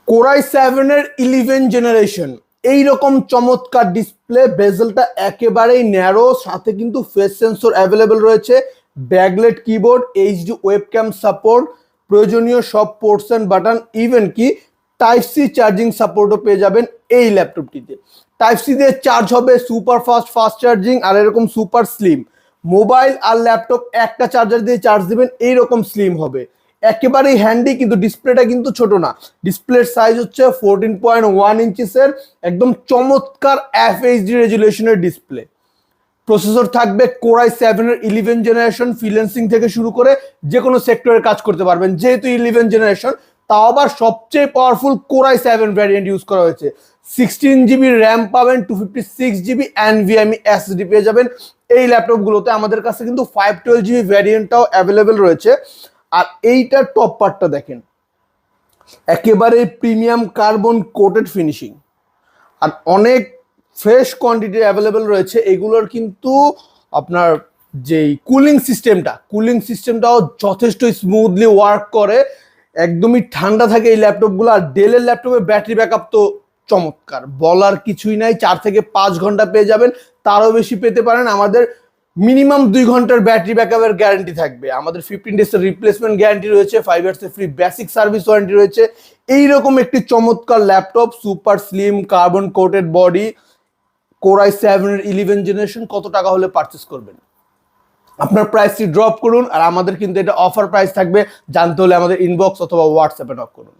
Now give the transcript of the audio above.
Core i 7 এর 11 generation, এইরকম চমৎকার ডিসপ্লে, বেজেলটা একেবারেই ন্যারো, সাথে কিন্তু ফেস সেন্সর অ্যাভেলেবেল রয়েছে, backlight keyboard, HD webcam support, প্রয়োজনীয় সব পোর্টস অ্যান্ড বাটন, ইভেন কি টাইপ সি চার্জিং সাপোর্টও পেয়ে যাবেন এই ল্যাপটপটিতে। টাইপ সি দিয়ে চার্জ হবে, সুপার ফাস্ট চার্জিং, আর এরকম সুপার স্লিম। মোবাইল আর ল্যাপটপ একটা চার্জার দিয়ে চার্জ দিবেন, এইরকম স্লিম হবে, একেবারেই হ্যান্ডি। কিন্তু ডিসপ্লেটা কিন্তু ছোট না, ডিসপ্লের সাইজ হচ্ছে 14.1 ইঞ্চিসের, একদম চমৎকার FHD রেজুলেশনের ডিসপ্লে। প্রসেসর থাকবে কোরাই 7 এর 11 জেনারেশন, ফ্রিল্যান্সিং থেকে শুরু করে যে কোনো সেক্টরে কাজ করতে পারবেন, যেহেতু 11 জেনারেশন। তাও আবার সবচেয়ে পাওয়ারফুল কোরাই 7 ভ্যারিয়েন্ট ইউজ করা হয়েছে। 16 GB র্যাম পাবেন, 256 GB NVMe SSD পেয়ে যাবেন এই ল্যাপটপগুলোতে। আমাদের কাছে কিন্তু 512 GB ভ্যারিয়েন্টটাও অ্যাভেলেবেল রয়েছে। আর এইটার টপ পার্টটা দেখেন, একেবারে প্রিমিয়াম কার্বন কোটেড ফিনিশিং, আর অনেক ফ্রেশ কোয়ান্টিটি অ্যাভেলেবেল রয়েছে। এগুলোর কিন্তু আপনার যেই কুলিং সিস্টেমটাও যথেষ্ট স্মুথলি ওয়ার্ক করে, একদমই ঠান্ডা থাকে এই ল্যাপটপগুলো। আর ডেলের ল্যাপটপের ব্যাটারি ব্যাকআপ তো চমৎকার, বলার কিছুই নাই। 4 থেকে 5 ঘন্টা পেয়ে যাবেন, তারও বেশি পেতে পারেন। আমাদের মিনিমাম 2 ঘন্টার ব্যাটারি ব্যাকআপের গ্যারান্টি থাকবে। আমাদের 15 ডেজের রিপ্লেসমেন্ট গ্যারান্টি রয়েছে, 5 ইয়ার্সের ফ্রি বেসিক সার্ভিস ওয়ারেন্টি রয়েছে। এইরকম একটি চমৎকার laptop, super slim carbon coated body, core i 7 এর 11 জেনারেশন, কত টাকা হলে পারচেস করবেন? আপনার প্রাইসটি ড্রপ করুন। আর আমাদের কিন্তু এটা অফার প্রাইস থাকবে, জানতে হলে আমাদের ইনবক্স অথবা হোয়াটসঅ্যাপে নক করুন।